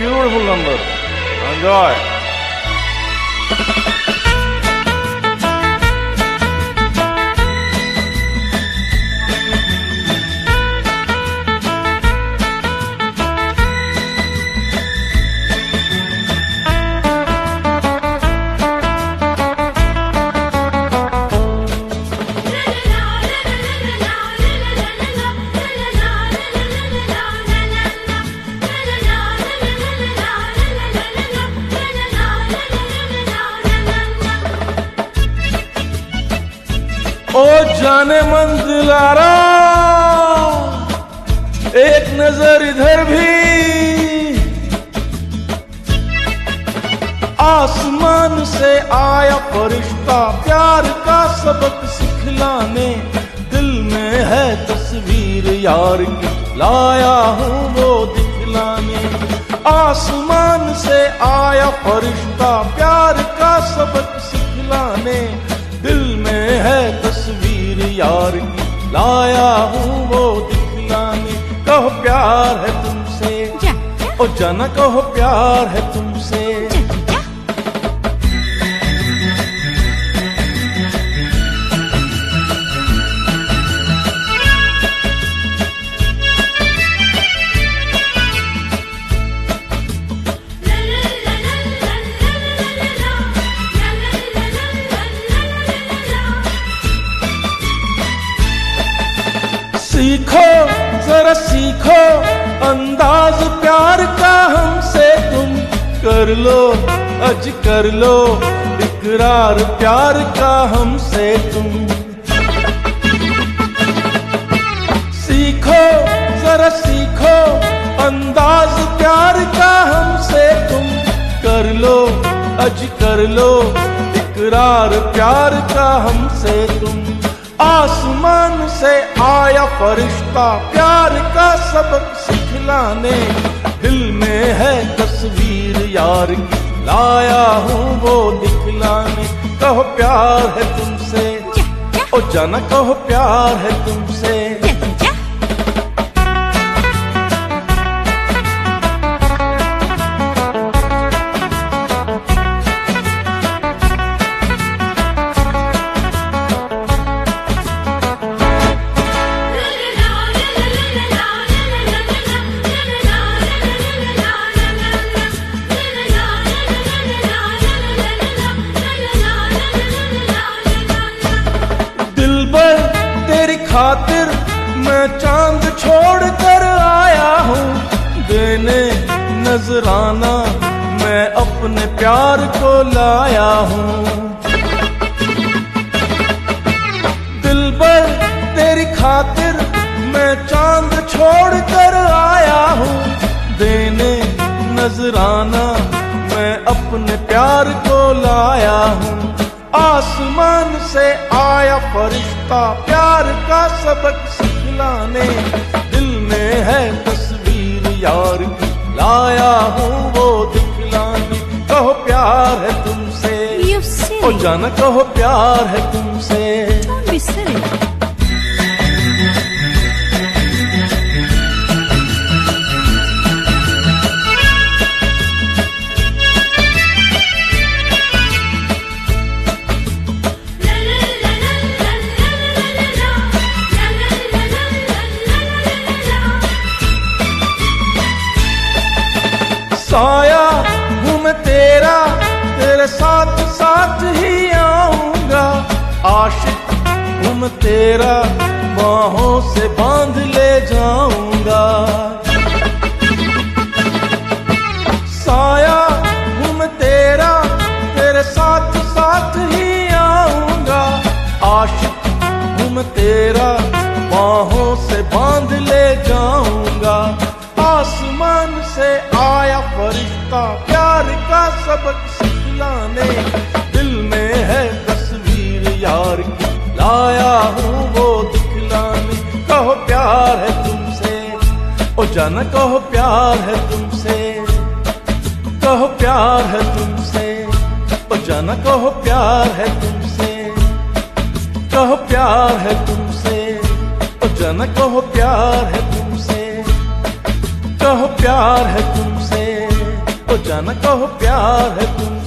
beautiful number. Enjoy. ओ जाने मंजिलारा, एक नजर इधर भी, आसमान से आया फरिश्ता प्यार का सबक सिखलाने, दिल में है तस्वीर यार की लाया हूँ वो दिखलाने। आसमान से आया फरिश्ता प्यार का सबक सिखलाने, दिल में है तस्वीर यार की लाया हूँ वो दिखलाने। कहो प्यार है तुमसे, ओ जाना कहो प्यार है तुमसे। सीखो जरा सीखो अंदाज प्यार का हमसे तुम, कर लो अज कर लो इकरार प्यार का हमसे तुम। सीखो जरा सीखो अंदाज प्यार का हमसे तुम, कर लो अज कर लो इकरार प्यार का हमसे तुम। आसमान से आया फरिश्ता प्यार का सबक सिखलाने, दिल में है तस्वीर यार की लाया हूँ वो दिखलाने। कहो प्यार है तुमसे, ओ जाना कहो प्यार है तुमसे। खातिर मैं चांद छोड़ कर आया हूँ, देने नजराना मैं अपने प्यार को लाया हूँ। दिलबर तेरी खातिर मैं चांद छोड़ कर आया हूँ, देने नजराना मैं अपने प्यार को लाया हूँ। आसमान से आया फरिश्ता प्यार का सबक सिखलाने, दिल में है तस्वीर यार की लाया हूँ वो दिखलाने। कहो प्यार है तुमसे, ओ जाना कहो प्यार है तुमसे। साया हूँ मैं तेरा, तेरे साथ साथ ही आऊंगा। आशिक हूँ मैं तेरा, बाहों से बांध ले जाऊंगा। साया हूँ मैं तेरा, तेरे साथ साथ ही आऊंगा। आशिक हूँ मैं तेरा, बाहों से बांध ले जाऊंगा। आसमान से आया फरिश्ता प्यार का सबक सिखलाने, दिल में है तस्वीर यार की लाया हूँ वो दिखलाने। कहो प्यार है तुमसे, ओ जाना कहो प्यार है तुमसे। कहो प्यार है तुमसे, ओ जाना कहो प्यार है तुमसे। कहो प्यार है तुमसे, ओ जाना कहो प्यार है तुमसे। कहो प्यार है तुमसे। तो जाना कहो प्यार है तुम